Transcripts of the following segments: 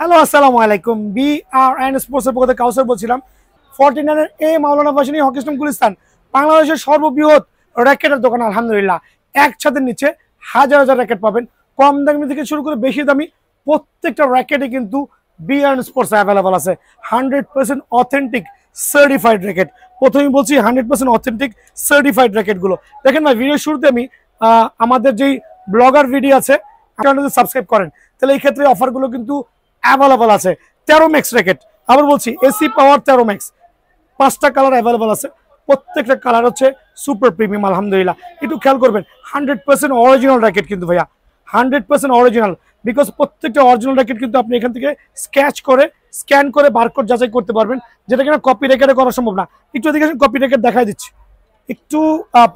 Hello, আসসালামু আলাইকুম। BRN স্পোর্টসের পক্ষ থেকে কাউসার বলছিলাম। 49 এ মাওলানা ভাসানী হকি স্টেডিয়াম গুলিস্তান বাংলাদেশের সর্ববৃহৎ র্যাকেটের দোকান। আলহামদুলিল্লাহ, এক ছাদের নিচে হাজার হাজার র্যাকেট পাবেন, কম দামি থেকে শুরু করে বেশি দামি প্রত্যেকটা র্যাকেটে কিন্তু বিআরএন স্পোর্টস অ্যাভেলেবল আছে। 100% অথেন্টিক সার্টিফাইড র্যাকেট। প্রথমেই বলছি 100% অথেন্টিক সার্টিফাইড র্যাকেটগুলো দেখেন ভাই। ভিডিও শুরুতে আমি আমাদের যেই ব্লগার ভিডিও আছে আপনারা যদি সাবস্ক্রাইব করেন তাহলে এই ক্ষেত্রে অফারগুলো কিন্তু অ্যাভেলেবল আছে। 13 ম্যাক্স র্যাকেট, আবার বলছি এসি পাওয়ার 13 ম্যাক্স, 5টা কালার অ্যাভেলেবল আছে। প্রত্যেকটা কালার হচ্ছে সুপার প্রিমিয়াম। আলহামদুলিল্লাহ, একটু খেয়াল করবেন 100% অরিজিনাল র্যাকেট কিন্তু ভাইয়া, 100% অরিজিনাল। বিকজ প্রত্যেকটা অরিজিনাল র্যাকেট কিন্তু আপনি এখান থেকে স্ক্যান করে বারকোড যাচাই করতে পারবেন, যেটা কিনা কপি র্যাকেটে করা সম্ভব না। একটু এদিকে কপি র্যাকেট দেখাই দিচ্ছি, একটু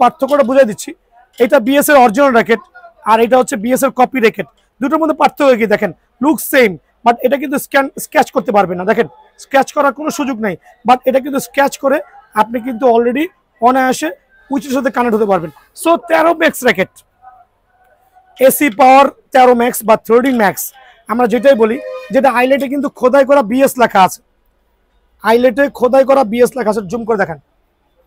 পার্থক্যটা বুঝাই দিচ্ছি। এটা বিএস এর অরিজিনাল র্যাকেট আর এটা হচ্ছে বিএস এর কপি র্যাকেট। দুটোর মধ্যে পার্থক্য কি দেখেন, লুক সেম, বাট এটা কিন্তু স্ক্যাচ করতে পারবেন না। দেখেন, স্ক্যাচ করার কোনো সুযোগ নেই, বাট এটা কিন্তু স্ক্যাচ করে আপনি কিন্তু অলরেডি অনায়াসে উইচের সাথে কানেক্ট হতে পারবেন। সো 13 ম্যাক্স র্যাকেট, এসি পাওয়ার 13 ম্যাক্স বা 13 ম্যাক্স আমরা যেটাই বলি, যেটা হাইলাইটে কিন্তু খোদাই করা বিএস লেখা আছে। হাইলাইটে খোদাই করা বিএস লেখা আছে, জুম করে দেখেন।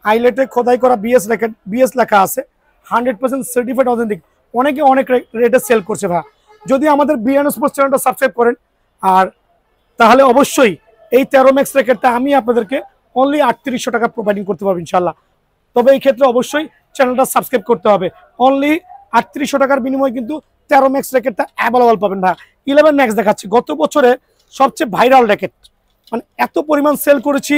হাইলাইটে খোদাই করা বিএস লেখা আছে। 100% সার্টিফাইড অথেন্টিক। অনেকে অনেক রেটে সেল করছে ভাই। যদি আমাদের বিআরএন স্পোর্টস চ্যানেলটা সাবস্ক্রাইব করেন আর তাহলে অবশ্যই এই 13 ম্যাক্স র্যাকেটটা আমি আপনাদেরকে অনলি 3800 টাকা প্রোভাইডিং করতে পারবো ইনশাল্লাহ। তবে এই ক্ষেত্রে অবশ্যই চ্যানেলটা সাবস্ক্রাইব করতে হবে। অনলি 3800 টাকার বিনিময়ে কিন্তু 13 ম্যাক্স র্যাকেটটা অ্যাভেলেবল পাবেন ভাই। 11 ম্যাক্স দেখাচ্ছি, গত বছরে সবচেয়ে ভাইরাল র্যাকেট, মানে এত পরিমাণ সেল করেছি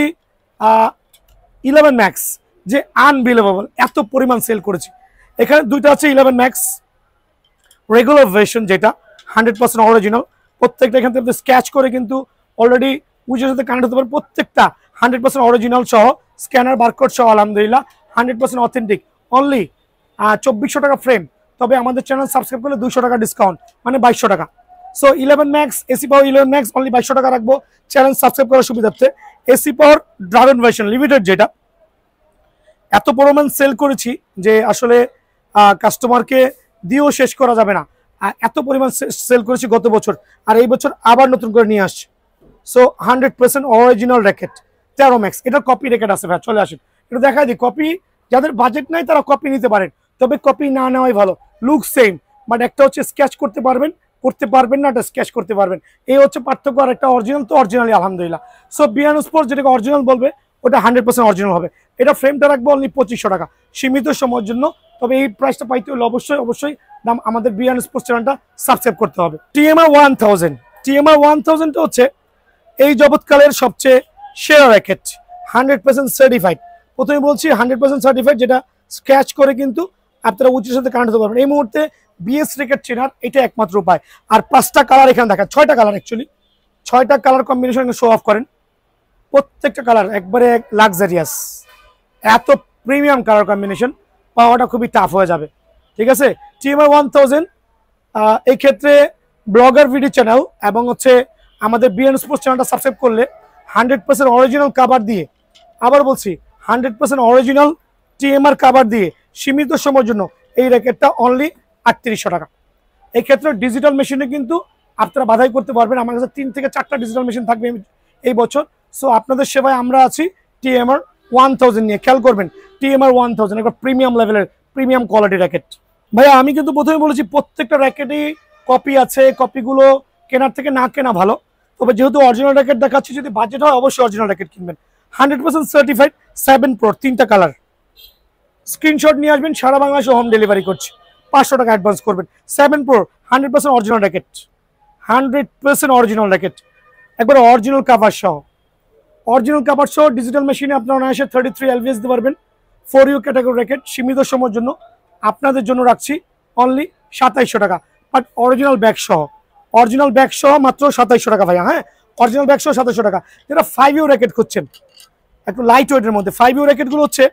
11 ম্যাক্স যে আনবিলিভেবল, এত পরিমাণ সেল করেছি। এখানে দুইটা আছে 11 ম্যাক্স রেগুলার ভার্সন, যেটা 100% অরিজিনাল। প্রত্যেকটা এখান থেকে স্ক্যাচ করে কিন্তু অলরেডি উইচের সাথে কানেক্ট হতে পারে। প্রত্যেকটা 100% অরিজিনাল সহ স্ক্যানার বারকোড সহ আলহামদুলিল্লাহ 100% অথেন্টিক। অনলি 2400 টাকা ফ্রেম। তবে আমাদের চ্যানেল সাবস্ক্রাইব করলে 200 টাকা ডিসকাউন্ট, মানে 2200 টাকা। সো 11 ম্যাক্স এসি পাওয়ার 11 ম্যাক্স অনলি 2200 টাকা রাখবো চ্যানেল সাবস্ক্রাইব করার সুবিধার্থে। এসি পাওয়ার ড্রাগন ভার্সন লিমিটেড, যেটা এত পরিমাণ সেল করেছি যে আসলে কাস্টমারকে দিয়েও শেষ করা যাবে না। এত পরিমাণ সেল করেছি গত বছর, আর এই বছর আবার নতুন করে নিয়ে আসছে। So 100% original racket 13 max. এটা কপি র্যাকেট আছে ভাই, চলে আসেন এটা দেখা দিই। কপি যাদের বাজেট নাই তারা কপি নিতে পারেন, তবে কপি না নেওয়াই ভালো। লুক সেম, বাট একটা হচ্ছে স্কেচ করতে পারবেন না, এটা স্কেচ করতে পারবেন। এই হচ্ছে পার্থক্য। আর একটা অরিজিনাল তো অরিজিনালি আলহামদুলিল্লাহ। সো বিআরএন স্পোর্টস যেটাকে অরিজিনাল বলবে ওটা 100% অরিজিনাল হবে। এটা ফ্রেমটা রাখবো অনলি 2500 টাকা সীমিত সময়ের জন্য। তবে এই প্রাইসটা পাইতে হলে অবশ্যই দাম আমাদের বিআরএন স্পোর্টস চ্যানেলটা সাবস্ক্রাইব করতে হবে। টিএমআর 1000 হচ্ছে এই জগৎকালের সবচেয়ে সেরা র্যাকেট, 100% সার্টিফাইড। প্রথমে বলছি 100% সার্টিফাইড, যেটা স্ক্র্যাচ করে কিন্তু আপনারা উঁচুর সাথে কানেক্ট হতে পারবেন। এই মুহূর্তে বিএস র্যাকেট চেনার এটা একমাত্র উপায়। আর 5টা কালার এখানে দেখা, 6টা কালার, অ্যাকচুয়ালি 6টা কালার কম্বিনেশন শো অফ করেন। প্রত্যেকটা কালার একবারে লাক্সারিয়াস, এত প্রিমিয়াম কালার কম্বিনেশন পাওয়াটা খুবই টাফ হয়ে যাবে। ঠিক আছে, টিএমআর 1000 এই ক্ষেত্রে ব্লগার ভিডিও চ্যানেল এবং হচ্ছে আমাদের বিআরএন স্পোর্টস চ্যানেলটা সাবস্ক্রাইব করলে 100% অরিজিনাল কাভার দিয়ে, আবার বলছি 100% অরিজিনাল টিএমআর কাভার দিয়ে সীমিত সময়ের জন্য এই র্যাকেটটা অনলি 3800 টাকা। এই ক্ষেত্রে ডিজিটাল মেশিনে কিন্তু আপনারা বাধাই করতে পারবেন। আমার কাছে 3 থেকে 4টা ডিজিটাল মেশিন থাকবে এই বছর। সো আপনাদের সেবায় আমরা আছি টিএমআর 1000 নিয়ে। খেয়াল করবেন টিএমআর 1000 একটা প্রিমিয়াম লেভেলের প্রিমিয়াম কোয়ালিটি র্যাকেট। ভাইয়া আমি কিন্তু প্রথমে বলেছি প্রত্যেকটা র্যাকেটই কপি আছে, কপিগুলো কেনার থেকে না কেনা ভালো। তবে যেহেতু অরিজিনাল র্যাকেট দেখাচ্ছি, যদি বাজেট হয় অবশ্যই অরিজিনাল র্যাকেট কিনবেন। 100% সার্টিফাইড 7 Pro 3টা কালার। স্ক্রিনশট নিয়ে আসবেন, সারা বাংলাদেশে হোম ডেলিভারি করছি। 500 টাকা অ্যাডভান্স করবেন। 7 Pro 100% original racket, 100% original racket, একবার অরিজিনাল কাভার সহ। ডিজিটাল মেশিনে আপনারা অনায়াসে 33 LVS দিতে পারবেন। 4U ক্যাটাগরি র্যাকেট সীমিত সময়ের জন্য আপনাদের জন্য রাখছি অনলি 2700 টাকা, বাট অরিজিনাল ব্যাগ সহ মাত্র 2700 টাকা ভাইয়া। হ্যাঁ, অরিজিনাল ব্যাগ সহ 2700 টাকা। যেটা 5U র্যাকেট খুঁজছেন একটু লাইট ওয়েটের মধ্যে, 5U র্যাকেটগুলো হচ্ছে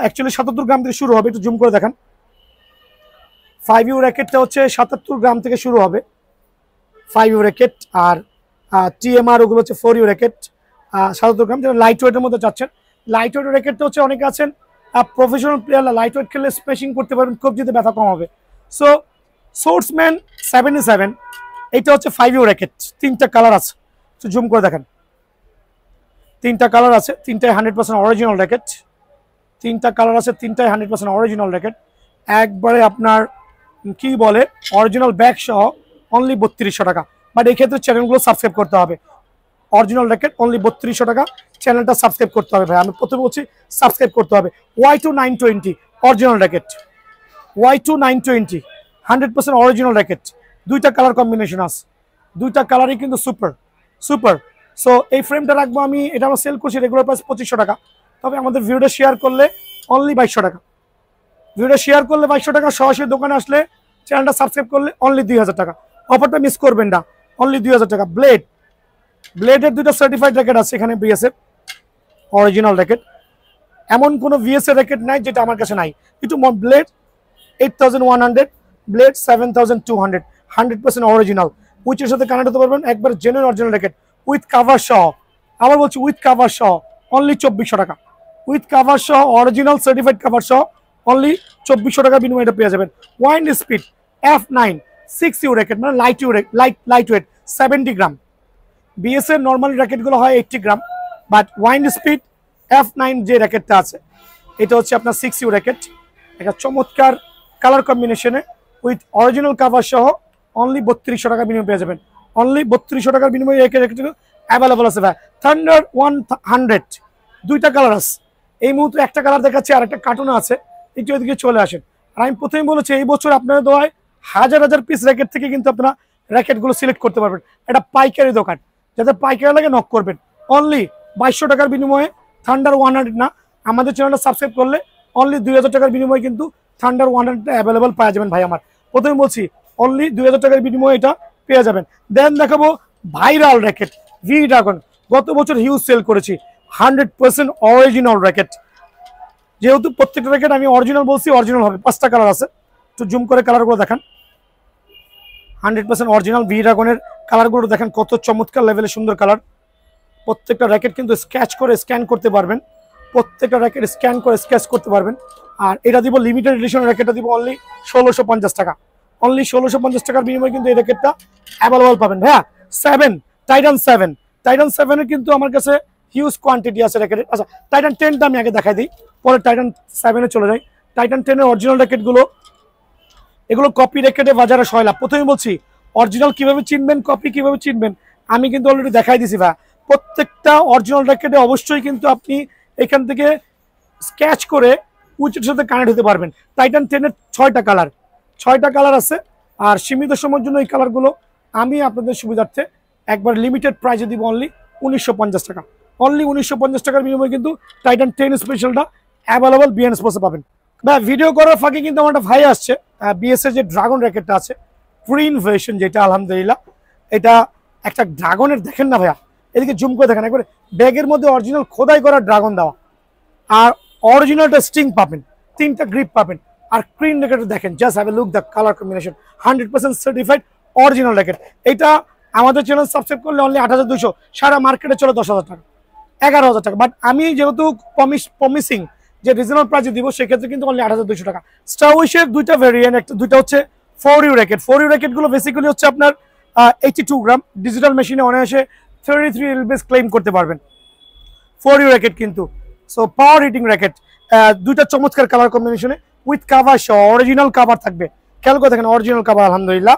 অ্যাকচুয়ালি 77 গ্রাম থেকে শুরু হবে। একটু জুম করে দেখান। 5U র্যাকেটটা হচ্ছে 77 গ্রাম থেকে শুরু হবে 5U র্যাকেট। আর টিএমআর ওগুলো হচ্ছে 4U র্যাকেট 77 গ্রাম, যেটা লাইট ওয়েটের মধ্যে যাচ্ছেন। লাইট ওয়েট র্যাকেটটা হচ্ছে অনেকে আছেন প্রফেশনাল প্লেয়াররা লাইট ওয়েট খেললে স্পেশিং করতে পারবেন, খুব যদি ব্যথা কম হবে। সো সোর্সম্যান 77 এটা হচ্ছে 5U র্যাকেট, 3টা কালার আছে, তো জুম করে দেখেন, 3টা কালার আছে, 3টাই 100% অরিজিনাল র্যাকেট, 3টা কালার আছে, 3টাই 100% অরিজিনাল র্যাকেট, একবারে আপনার কি বলে অরিজিনাল ব্যাগ সহ অনলি 3200 টাকা। বাট এই ক্ষেত্রে চ্যানেলগুলো সাবস্ক্রাইব করতে হবে। অরিজিনাল র্যাকেট অনলি 3200 টাকা, চ্যানেলটা সাবস্ক্রাইব করতে হবে ভাই, আমি প্রথমে বলছি সাবস্ক্রাইব করতে হবে। Y2 920 original racket, Y2 920 100% original racket, 2টা কালার কম্বিনেশন আছে, 2টা কালারই কিন্তু সুপার সুপার। সো এই ফ্রেমটা রাখবো আমি, এটা আমরা সেল করছি রেগুলার প্রাইস 2500 টাকা, তবে আমাদের ভিডিওটা শেয়ার করলে অনলি 2200 টাকা, ভিডিও শেয়ার করলে 2200 টাকা, সরাসরি দোকানে আসলে চ্যানেলটা সাবস্ক্রাইব করলে অনলি 2000 টাকা। অফারটা মিস করবেন না, অনলি 2000 টাকা। ব্লেডের 2টা সার্টিফাইড র্যাকেট আছে এখানে, বিএসএফ অরিজিনাল র্যাকেট, এমন কোনো ভিএসএ র্যাকেট নাই যেটা আমার কাছে নাই। একটু ব্লেড 8100, ব্লেড 7200, 100% অরিজিনাল, উইচের সাথে কানেক্ট হতে পারবেন, একবার genuine original racket with cover সহ। আবার বলছি উইথ কাভার সহ অনলি 2400 টাকা, উইথ কাভার সহ অরিজিনাল সার্টিফাইড কাভার সহ অনলি 2400 টাকা বিনিময়ে এটা পেয়ে যাবেন। Wind speed F9 6U racket, মানে লাইট ওয়েট 70 গ্রাম। বিএসএর নর্মাল র্যাকেটগুলো হয় 80 গ্রাম, বাট ওয়াইন্ড স্পিড F9 যে র্যাকেটটা আছে এটা হচ্ছে আপনার 6U র্যাকেট, একটা চমৎকার কালার কম্বিনেশনে উইথ অরিজিনাল কাভার সহ অনলি 3200 টাকা বিনিময়ে পেয়ে যাবেন। অনলি 3200 টাকার বিনিময়ে এই র্যাকেটগুলো অ্যাভেলেবল আছে ভাই। থান্ডার 100 2টা কালার আছে, এই মুহূর্তে একটা কালার দেখাচ্ছে আর একটা কার্টুন আছে, একটু এদিকে চলে আসেন। আর আমি প্রথমেই বলেছি এই বছর আপনাদের দোয়ায় হাজার হাজার পিস র্যাকেট থেকে কিন্তু আপনারা র্যাকেটগুলো সিলেক্ট করতে পারবেন। এটা পাইকারি দোকান, যাদের পাইকারি লাগে নক করবেন। অনলি 2200 টাকার বিনিময়ে থান্ডার 100 না, আমাদের চ্যানেলটা সাবস্ক্রাইব করলে অনলি 2000 টাকার বিনিময়ে কিন্তু থান্ডার 100 অ্যাভেলেবল পাওয়া যাবেন ভাই আমার। প্রথমে বলছি অনলি 2000 টাকার বিনিময়ে এটা পেয়ে যাবেন। দেন দেখাবো ভাইরাল র্যাকেট ভি ড্রাগন, গত বছর হিউজ সেল করেছি, 100% অরিজিনাল র্যাকেট। যেহেতু প্রত্যেকটা র্যাকেট আমি অরিজিনাল বলছি, অরিজিনাল হবে। 5টা কালার আছে, একটু জুম করে কালারগুলো দেখান। 100% অরিজিনাল ভি ড্রাগনের কালারগুলো দেখেন, কত চমৎকার লেভেলের সুন্দর কালার। প্রত্যেকটা র্যাকেট কিন্তু স্ক্যাচ করে স্ক্যান করতে পারবেন, প্রত্যেকটা র্যাকেট স্ক্যান করে স্ক্যাচ করতে পারবেন। আর এটা দিব লিমিটেড এডিশন র্যাকেটটা দিব অনলি 1650 টাকা, অনলি 1650 টাকার বিনিময়ে কিন্তু এই র্যাকেটটা অ্যাভেলেবল পাবেন ভাইয়া। টাইটান 7 কিন্তু আমার কাছে হিউজ কোয়ান্টিটি আছে র্যাকেটের। আচ্ছা, টাইটান 10টা আমি আগে দেখাই দিই, পরে টাইটান 7-এ চলে যাই। টাইটান 10-এর অরিজিনাল র্যাকেটগুলো, এগুলো কপি র্যাকেটে বাজারে সয়লাভ। প্রথমে বলছি অরিজিনাল কিভাবে চিনবেন, কপি কিভাবে চিনবেন, আমি কিন্তু অলরেডি দেখাই দিছি ভাই। প্রত্যেকটা অরিজিনাল র্যাকেটে অবশ্যই কিন্তু আপনি এখান থেকে স্ক্যাচ করে উইচের সাথে কানেক্ট হতে পারবেন। টাইটান 10-এর 6টা কালার আছে, আর সীমিত সময়ের জন্য এই কালারগুলো আমি আপনাদের সুবিধার্থে একবার লিমিটেড প্রাইসে দিব অনলি 1950 টাকা। অনলি 1950 টাকার বিনিময়ে কিন্তু টাইটান 10 স্পেশালটা অ্যাভেলেবল বিএন স্পোর্টসে পাবেন। বা ভিডিও করার ফাঁকে কিন্তু আমার একটা ভাই আসছে, বিএস এর যে ড্রাগন র্যাকেটটা আছে প্রিন্ট ভার্সন, যেটা আলহামদুলিল্লাহ এটা একটা ড্রাগনের, দেখেন না ভাইয়া, এদিকে জুম করে দেখেন, একবারে ব্যাগের মধ্যে অরিজিনাল খোদাই করা ড্রাগন দেওয়া, আর অরিজিনালটা স্টিং পাবেন, 3টা গ্রিপ পাবেন। আর ক্রিন র্যাকেট দেখেন, just have a look, the colour combination 100% certified original racket. এটা আমাদের চ্যানেল সাবস্ক্রাইব করলে অনলি 8200, সারা মার্কেটে চলে 10,000 টাকা, 11,000 টাকা। বাট আমি যেহেতু প্রমিসিং যে রিজনেবল প্রাইসে দিব, সেক্ষেত্রে কিন্তু অনলি 8200 টাকা। স্টার উইশের 2টা ভেরিয়েন্ট, দুইটা হচ্ছে 4U র্যাকেট। 4U র্যাকেটগুলো বেসিক্যালি হচ্ছে আপনার 82 গ্রাম, ডিজিটাল মেশিনে অনায়াসে 33 এলবিএস ক্লেম করতে পারবেন। 4U র্যাকেট কিন্তু, সো পাওয়ার হিটিং র্যাকেট, 2টা চমৎকার কালার কম্বিনেশনে উইথ কাভার সহ, অরিজিনাল কাভার থাকবে, খেয়াল করে দেখেন অরিজিনাল কাভার আলহামদুলিল্লাহ।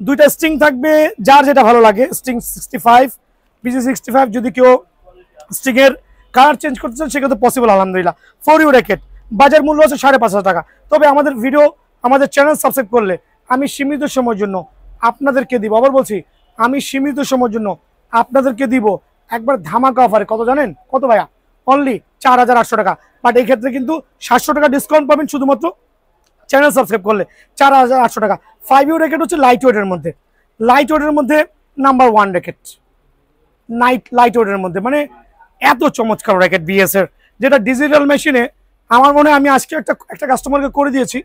2টা স্টিং থাকবে, যার যেটা ভালো লাগে, স্টিং 65, BG 65, যদি কেউ স্টিং এর কালার চেঞ্জ করতে চান সেক্ষেত্রে পসিবল আলহামদুলিল্লাহ। 4U র্যাকেট বাজার মূল্য আছে 5,500 টাকা, তবে আমাদের ভিডিও, আমাদের চ্যানেল সাবস্ক্রাইব করলে আমি সীমিত সময়ের জন্য আপনাদেরকে দিব, আবার বলছি আমি সীমিত সময়ের জন্য আপনাদেরকে দিব একবার ধামাকা অফারে। কত জানেন? কত ভাইয়া? অনলি 4,800 টাকা। বাট এই ক্ষেত্রে কিন্তু 700 টাকা ডিসকাউন্ট পাবেন শুধুমাত্র চ্যানেল সাবস্ক্রাইব করলে, 4,800 টাকা। 5U র্যাকেট হচ্ছে লাইট ওয়েটের মধ্যে, নাম্বার 1 র্যাকেট, লাইট ওয়েটের মধ্যে, মানে এত চমৎকার র্যাকেট বিএস এর, যেটা ডিজিটাল মেশিনে আমার মনে হয় আমি আজকে একটা কাস্টমারকে করে দিয়েছি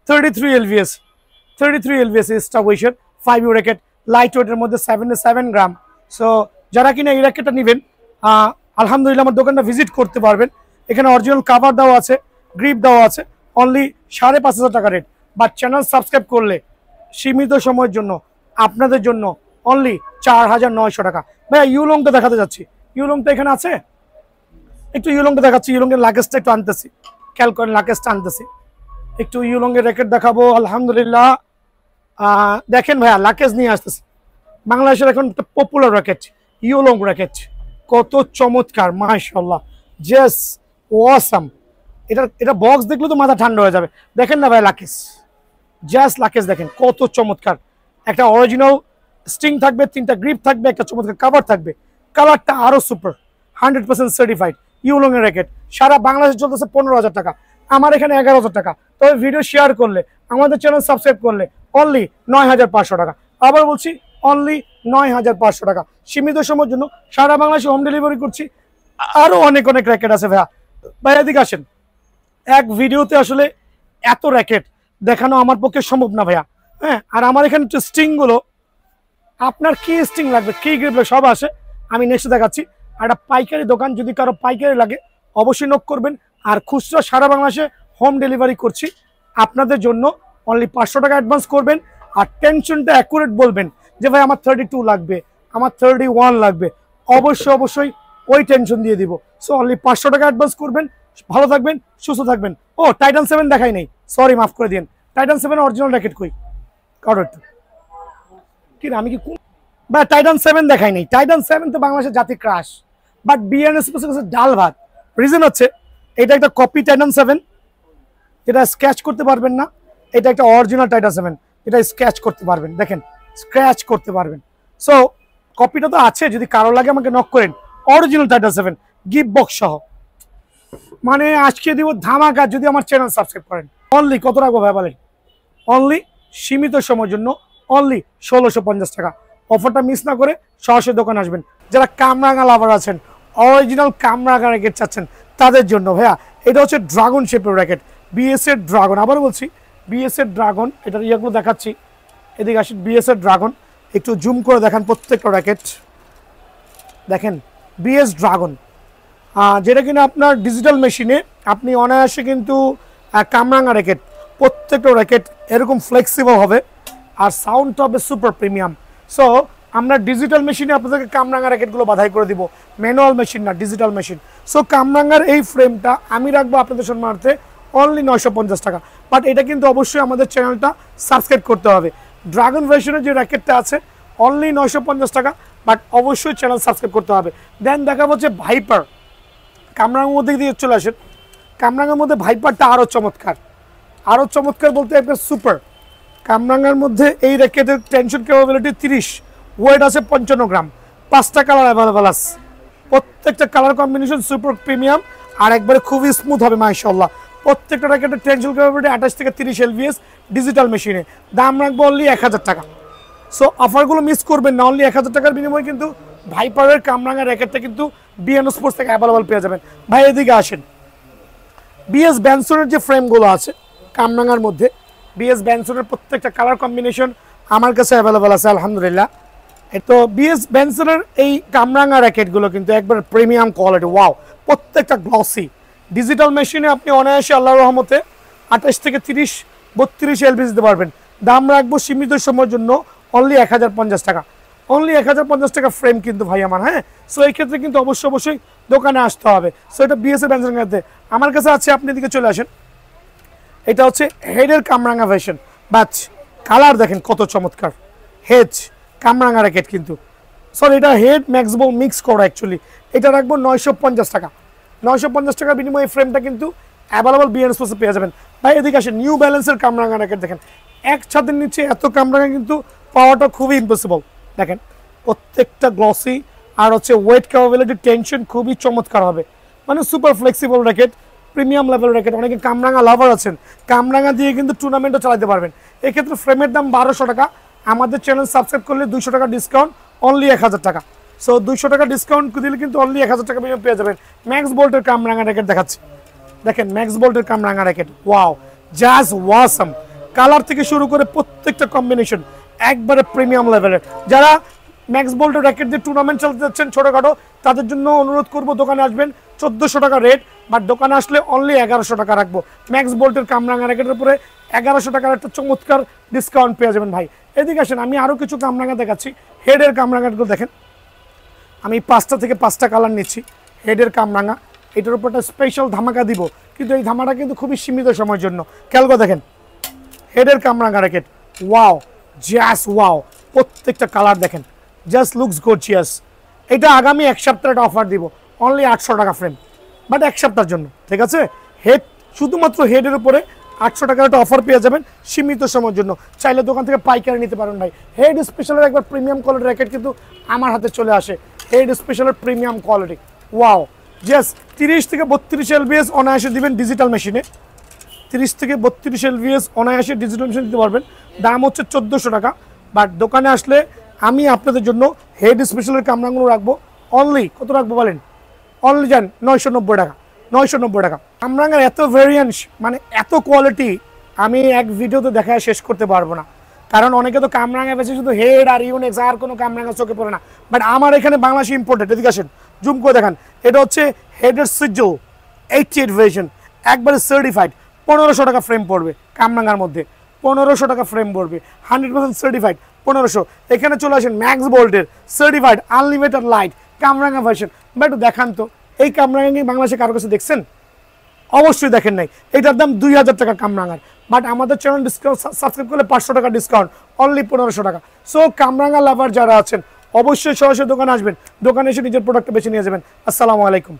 33 এলভিএস স্টার উইশের 5U র্যাকেট, লাইট ওয়েটের মধ্যে 77 গ্রাম। সো যারা কিনা এই র্যাকেটটা নেবেন, আলহামদুলিল্লাহ আমার দোকানটা ভিজিট করতে পারবেন। এখানে অরিজিনাল কাভার দেওয়া আছে, গ্রিপ দেওয়া আছে, অনলি 5,500 টাকা রেট। বাট চ্যানেল সাবস্ক্রাইব করলে সীমিত সময়ের জন্য আপনাদের জন্য অনলি 4900 টাকা। ভাইয়া ইউলংটা দেখাতে যাচ্ছি, ইউলংটা এখানে আছে, একটু ইউলংটা দেখাচ্ছি, ইউলংয়ের লাগেজটা একটু আনতেছি, খেয়াল করেন লাগেজটা আনতেছি, একটু ইউলংয়ের র্যাকেট দেখাবো। আলহামদুলিল্লাহ দেখেন ভাইয়া লাগেজ নিয়ে আসতেছি। বাংলাদেশের এখন একটা পপুলার র্যাকেট ইউলং র্যাকেট, কত চমৎকার মাশাআল্লাহ, জাস্ট ওয়াসাম। এটা বক্স দেখলে তো মাথা ঠান্ডা হয়ে যাবে। দেখেন না ভাই লাগেজ, জাস্ট লাগেজ দেখেন কত চমৎকার। একটা অরিজিনাল স্ট্রিং থাকবে, 3টা গ্রিপ থাকবে, একটা চমৎকার কাভার থাকবে, কালারটা আরো সুপার, 100% সার্টিফাইড ইউলং এর র্যাকেট। সারা বাংলাদেশে চলতেছে 15,000 টাকা, আমার এখানে 11,000 টাকা। তবে ভিডিও শেয়ার করলে, আমাদের চ্যানেল সাবস্ক্রাইব করলে অনলি 9,500 টাকা। আবার বলছি অনলি 9,500 টাকা, সীমিত সময়ের জন্য সারা বাংলাদেশে হোম ডেলিভারি করছি। আরো অনেক অনেক র্যাকেট আছে ভাইয়া, ভাইয়া এদিকে আসেন। এক ভিডিওতে আসলে এত র্যাকেট দেখানো আমার পক্ষে সম্ভব না ভাইয়া। হ্যাঁ, আর আমার এখানে স্ট্রিং গুলো, আপনার কি স্ট্রিং লাগবে, কি গ্রিপ লাগবে সব আসে, আমি নেক্সট দেখাচ্ছি। আর একটা পাইকারি দোকান, যদি কারো পাইকারি লাগে অবশ্যই নক করবেন। আর খুচরা সারা বাংলাদেশে হোম ডেলিভারি করছি আপনাদের জন্য। অনলি 500 টাকা অ্যাডভান্স করবেন, আর টেনশনটা অ্যাকুরেট বলবেন যে ভাই আমার 32 লাগবে, আমার 31 লাগবে, অবশ্যই অবশ্যই ওই টেনশন দিয়ে দিব। সো অনলি 500 টাকা অ্যাডভান্স করবেন। ভালো থাকবেন, সুস্থ থাকবেন। ও টাইটান 7 দেখাই নাই, সরি মাফ করে দিন। টাইটান 7 অরিজিনাল র্যাকেট কই, কারো একটু কি আমি কি বা টাইটান 7 দেখাই নাই। টাইটান 7 তো বাংলাদেশের জাতি ক্রাশ, বাট বিএনএস ডাল ভাত। রিজন হচ্ছে এটা একটা কপি টাইটান 7, যেটা স্ক্র্যাচ করতে পারবেন না। এটা একটা অরিজিনাল টাইটান 7, এটা স্ক্র্যাচ করতে পারবেন, দেখেন স্ক্র্যাচ করতে পারবেন। সো কপিটা তো আছে, যদি কারো লাগে আমাকে নক করেন। অরিজিনাল টাইটান 7 গিফট বক্স সহ, মানে আজকে দিব ধামাকা যদি আমার চ্যানেল সাবস্ক্রাইব করেন। অনলি কত রাখবো ভাই বলেন, অনলি সীমিত সময়ের জন্য অনলি 1650 টাকা। অফারটা মিস না করে সরাসরি দোকান আসবেন। যারা কামরাঙা লাভার আছেন, অরিজিনাল কামরাঙা র্যাকেট চাচ্ছেন, তাদের জন্য ভাইয়া এটা হচ্ছে ড্রাগন শেপের র্যাকেট, বিএস এর ড্রাগন। আবার বলছি বিএস এর ড্রাগন, এটার ইয়েগুলো দেখাচ্ছি, এদিকে আসেন। বিএস এর ড্রাগন একটু জুম করে দেখান প্রত্যেকটা র্যাকেট, দেখেন বিএস ড্রাগন, যেটা কিনা আপনার ডিজিটাল মেশিনে আপনি অনায়াসে কিন্তু কামরাঙা র্যাকেট, প্রত্যেকটা র্যাকেট এরকম ফ্লেক্সিবল হবে, আর সাউন্ডটা হবে সুপার প্রিমিয়াম। সো আমরা ডিজিটাল মেশিনে আপনাদেরকে কামরাঙা র্যাকেটগুলো বাধাই করে দিব, ম্যানুয়াল মেশিন না, ডিজিটাল মেশিন। সো কামরাঙার এই ফ্রেমটা আমি রাখবো আপনাদের সম্মানার্থে অনলি 950 টাকা। বাট এটা কিন্তু অবশ্যই আমাদের চ্যানেলটা সাবস্ক্রাইব করতে হবে। ড্রাগন ভার্সনের যে র্যাকেটটা আছে অনলি 950 টাকা, বাট অবশ্যই চ্যানেল সাবস্ক্রাইব করতে হবে। দেন দেখাবো হচ্ছে ভাইপার, কামরাঙার মধ্যে দিয়ে চলে আসেন। কামরাঙার মধ্যে ভাইপারটা আরও চমৎকার, আরও চমৎকার বলতে একটা সুপার। কামরাঙার মধ্যে এই র্যাকেটের টেনশন ক্যাপাবিলিটি 30, ওয়েট আছে 55 গ্রাম, 5টা কালার অ্যাভেলেবেল আছে, প্রত্যেকটা কালার কম্বিনেশন সুপার প্রিমিয়াম, আর একবারে খুবই স্মুথ হবে মাশাআল্লাহ। প্রত্যেকটা র্যাকেটের টেনশন ক্যাপাবিলিটি 28 থেকে 30 এলভিএস ডিজিটাল মেশিনে। দাম রাখবো অনলি 1000 টাকা। সো অফারগুলো মিস করবেন না, অনলি 1000 টাকার বিনিময়ে কিন্তু ভাইপারের কামরাঙা র্যাকেটটা কিন্তু বিএনও স্পোর্টস থেকে অ্যাভেলেবেল পেয়ে যাবেন। ভাই এদিকে আসেন, বিএস ব্যানসনের যে ফ্রেমগুলো আছে কামরাঙার মধ্যে, বিএস ব্যানসনের প্রত্যেকটা কালার কম্বিনেশন আমার কাছে অ্যাভেলেবেল আছে আলহামদুলিল্লাহ। তো বিএস ব্যানসনের এই কামরাঙা র্যাকেটগুলো কিন্তু একবার প্রিমিয়াম কোয়ালিটি, ওয়াও, প্রত্যেকটা গ্লসি ডিজিটাল মেশিনে আপনি অনায়াসে আল্লাহর রহমতে 28 থেকে 30 32 এলবি দিতে পারবেন। দাম রাখবো সীমিত সময়ের জন্য অনলি 1050 টাকা, অনলি 1050 টাকা ফ্রেম কিন্তু ভাই আমার। হ্যাঁ, সো এই ক্ষেত্রে কিন্তু অবশ্যই দোকানে আসতে হবে। সো এটা বিএস এর ব্যানসনের মধ্যে আমার কাছে আছে, আপনি এদিকে চলে আসেন। এটা হচ্ছে হেডের কামরাঙা ভার্সন, বাট কালার দেখেন কত চমৎকার। হেড কামরাঙা র্যাকেট কিন্তু, সরি এটা হেড ম্যাক্সবল মিক্স করা অ্যাকচুয়ালি। এটা রাখবো 950 টাকা, 950 টাকার বিনিময়ে ফ্রেমটা কিন্তু অ্যাভেলেবল বিএন স্পোর্টসে পেয়ে যাবেন। ভাই এদিকে আসেন, নিউ ব্যালেন্সের কামরাঙা র্যাকেট দেখেন, এক ছাদের নিচে এত কামরাঙা কিন্তু পাওয়াটা খুবই ইম্পসিবল। দেখেন প্রত্যেকটা গ্লসি, আর হচ্ছে ওয়েট ক্যাপাবিলিটি টেনশন খুবই চমৎকার হবে, মানে super flexible racket, premium level racket. অনেকে কামরাঙা লাভার আছেন, কামরাঙা দিয়ে কিন্তু টুর্নামেন্টও চালাতে পারবেন। এক্ষেত্রে ফ্রেমের দাম 1200 টাকা, আমাদের চ্যানেল সাবস্ক্রাইব করলে 200 টাকা ডিসকাউন্ট, অনলি 1000 টাকা। সো 200 টাকা ডিসকাউন্ট দিলে কিন্তু অনলি 1000 টাকা পেয়ে যাবেন। ম্যাক্স বোল্টের কামরাঙা র্যাকেট দেখাচ্ছি, দেখেন ম্যাক্স বোল্টের কামরাঙা racket, wow, just awesome. Colour থেকে শুরু করে প্রত্যেকটা কম্বিনেশন একবারে প্রিমিয়াম লেভেলের। যারা ম্যাক্স বোল্টের র্যাকেট দিয়ে টুর্নামেন্ট চালাতে যাচ্ছেন ছোটোখাটো, তাদের জন্য অনুরোধ করবো দোকানে আসবেন, 1400 টাকা রেট, বাট দোকানে আসলে অনলি 1100 টাকা রাখবো। ম্যাক্স বোল্টের কামরাঙা র্যাকেটের উপরে 1100 টাকার একটা চমৎকার ডিসকাউন্ট পেয়ে যাবেন ভাই। এদিকে আসেন, আমি আরও কিছু কামরাঙা দেখাচ্ছি। হেডের কামরাঙাগুলো দেখেন, আমি 5টা থেকে 5টা কালার নিচ্ছি। হেডের কামরাঙা, এটার উপর একটা স্পেশাল ধামাকা দিব, কিন্তু এই ধামাটা কিন্তু খুবই সীমিত সময়ের জন্য। খেয়াল করে দেখেন হেডের কামরাঙা র্যাকেট, ওয়াও জাস্ট ওয়াও, প্রত্যেকটা কালার দেখেন, জাস্ট লুকস গর্জিয়াস। এটা আগামী এক সপ্তাহে একটা অফার দিব, অনলি 800 টাকা ফ্রেম, বাট এক সপ্তাহের জন্য, ঠিক আছে? হেড, শুধুমাত্র হেডের উপরে 800 টাকার একটা অফার পেয়ে যাবেন সীমিত সময়ের জন্য। চাইলে দোকান থেকে পাইকারি নিতে পারেন ভাই। হেড স্পেশালের একবার প্রিমিয়াম কোয়ালিটির র্যাকেট কিন্তু আমার হাতে চলে আসে। হেড স্পেশালের প্রিমিয়াম কোয়ালিটি, ওয়াও জাস্ট 30 থেকে 32 এলবিএস অনায়াসে দিবেন ডিজিটাল মেশিনে। 30 থেকে 32 এলবিএস অনায়াসে ডিজিটাল মেশিন দিতে পারবেন। দাম হচ্ছে 1400 টাকা, বাট দোকানে আসলে আমি আপনাদের জন্য হেড স্পেশালের কামরাঙাগুলো রাখবো অনলি, কত রাখবো বলেন? অনলি যান 990 টাকা, 990 টাকা। কামরাঙার এত ভেরিয়েন্ট, মানে এত কোয়ালিটি, আমি এক ভিডিওতে দেখায় শেষ করতে পারবো না। কারণ অনেকে তো কামরাঙা বেশি শুধু হেড আর ইউনিক্স, আর কোনো কামরাঙা চোখে পড়ে না। বাট আমার এখানে বাংলাদেশি ইম্পোর্টেড। এদিকে আসেন, জুম করে দেখান, এটা হচ্ছে হেডের সিজল 88 ভার্সন, একবারে সার্টিফাইড। 1500 টাকা ফ্রেম পড়বে কামরাঙার মধ্যে, 1500 টাকা ফ্রেম পড়বে, 100% সার্টিফাইড 1500। এখানে চলে আসেন ম্যাক্স বোল্টের সার্টিফাইড আনলিমিটেড লাইট কামরাঙা ভার্সন। বা একটু দেখান তো, এই কামরাঙা কি বাংলাদেশে কারো কাছে দেখছেন? অবশ্যই দেখেন নাই। এটার দাম 2000 টাকা কামরাঙার, বাট আমাদের চ্যানেল ডিসকাউন্ট সাবস্ক্রাইব করলে 500 টাকা ডিসকাউন্ট, অনলি 1500 টাকা। সো কামরাঙা লাভার যারা আছেন অবশ্যই সরাসরি দোকানে আসবেন, দোকানে এসে নিজের প্রোডাক্ট বেছে নিয়ে যাবেন। আসসালামু আলাইকুম।